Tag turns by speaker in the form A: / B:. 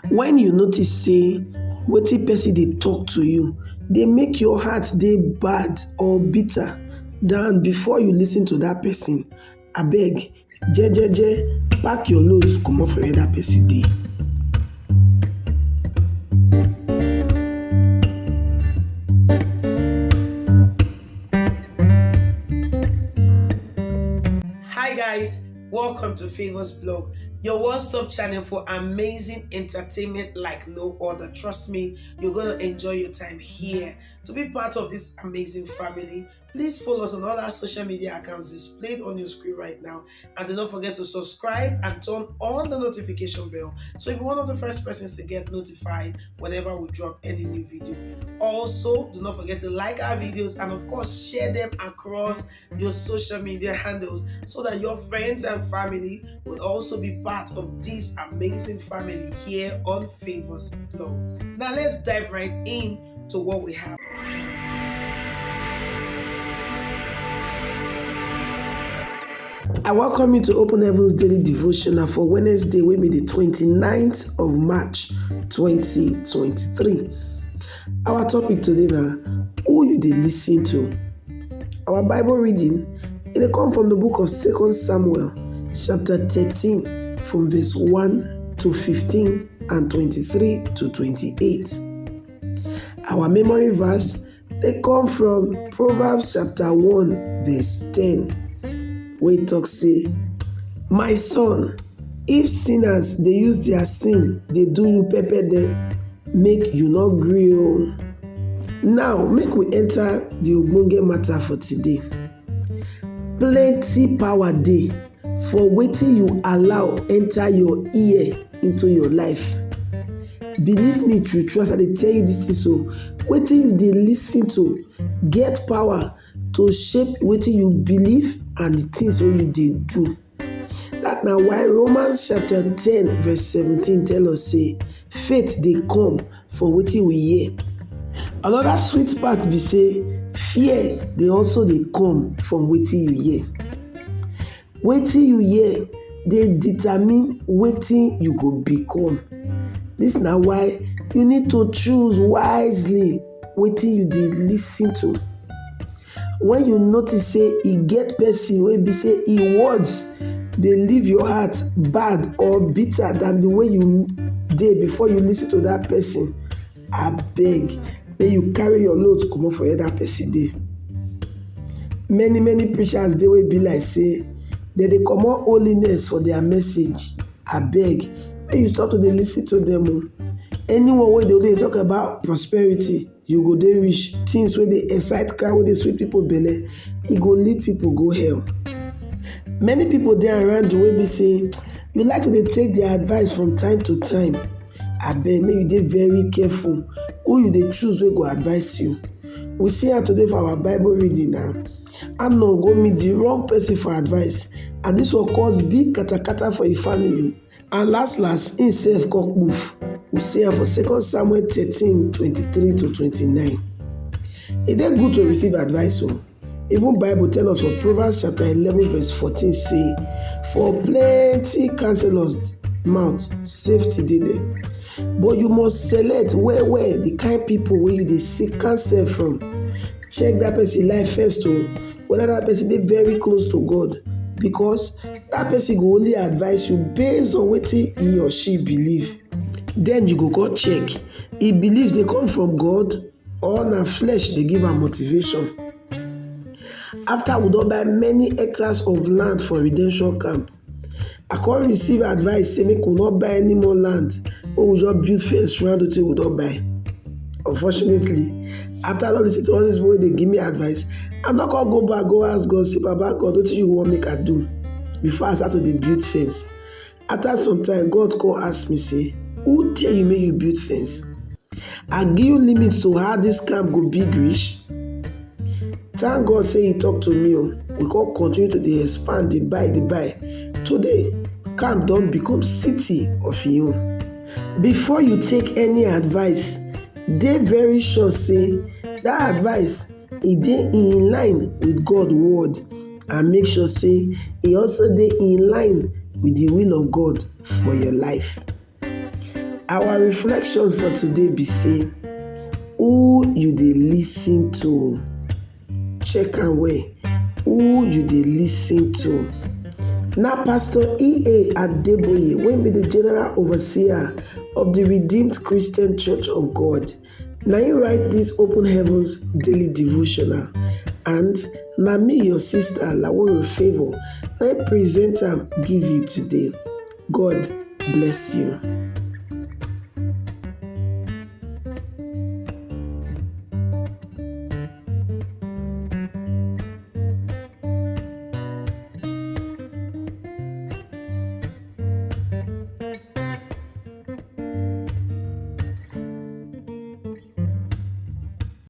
A: When you notice say wetin person dey talk to you dey make your heart dey bad or bitter than before you lis ten to that person, abeg jejeje pack your loads comot for where that person dey. Hi guys, welcome to Favors Blog, your one-stop channel for amazing entertainment like no other. Trust me, you're going to enjoy your time here. To be part of this amazing family, please follow us on all our social media accounts displayed on your screen right now. And do not forget to subscribe and turn on the notification bell so you'll be one of the first persons to get notified whenever we drop any new video. Also, do not forget to like our videos and of course share them across your social media handles so that your friends and family would also be part of this amazing family here on Favors Blog. Now let's dive right in to what we have. I welcome you to Open Heaven's Daily Devotional for Wednesday, wey be the 29th of March 2023. Our topic today na who you dey listen to. Our Bible reading dey come from the book of 2 Samuel chapter 13 from verse 1 to 15 and 23 to 28. Our memory verse dey come from Proverbs chapter 1 verse 10. Wey talk say, my son, if sinners dey use their sin dey do you pepper dem, make you no gree o. Now make we enter the ogbonge matter for today. Plenty power dey for wetin you allow enter your ear into your life. Believe me true as I dey tell you this thing, so wetin you dey lis ten to get power to shape wetin you believe and the things wey you dey do. That na why Romans chapter 10 verse 17 tell us say faith dey come from wetin we hear. Another sweet part be say fear dey also dey come from wetin you hear. Wetin you hear dey determine wetin you go become. This na why you need to choose wisely wetin you dey lis ten to. When you notice say e get person wey be say e words dey leave your heart bad or bitter than the way you dey before you lis ten to that person, abeg make you carry your load comot for where that person dey. Many preachers dey wey be like say dem dey comot holiness for their message. Abeg make you stop to dey lis ten to them o. Anyone wey dey talk about prosperity, you go dey rich, things wey dey excite crowd, wey dey sweet people belle, e go lead people go hell. Many people dey around you wey be say you like to dey take their advice from time to time. Abeg make you dey very careful who you dey choose wey go advise you. We see am today for our Bible reading now. Amnon go meet the wrong person for advice, and this one cause big katakata for the family, and last him sef come poof. We see am for 2 Samuel 13 23 to 29. E dey good to receive advice o. Even Bible tell us for Proverbs chapter 11 verse 14 say, for plenty counselors mouth safety dey there, but you must select well the kind people wey you dey seek counsel from. Check that person life first o, whether that person dey very close to God, because that person go only advise you based on wetin he or she believe. Then you go go check e beliefs dey come from God or na flesh dey give am motivation. After we don buy many hectares of land for redemption camp, I come receive advice say make we no buy any more land, make we just build fence round wetin we don buy. Unfortunately, after I don lis ten to all these people wey dey give me advice, I no come go back go ask God say baba God wetin you wan make I do before I start to dey build fence. After some time, God come ask me say, who tell you make you build fence? I give you limit to how this camp go big reach. Thank God say he talk to me o. We come continue to dey expand, dey buy. Today, camp don become city of im own. Before you take any advice, dey very sure say that advice e dey in line with God word, and make sure say e also dey in line with the will of God for your life. Our reflections for today be say, who you dey lis ten to? Check am well. Who you dey lis ten to? Na Pastor E.A. Adeboye wey be the General Overseer of the Redeemed Christian Church of God, na him write dis Open Heavens daily devotional, and na me, your sister Laworo Favour, na him present am give you today. God bless you.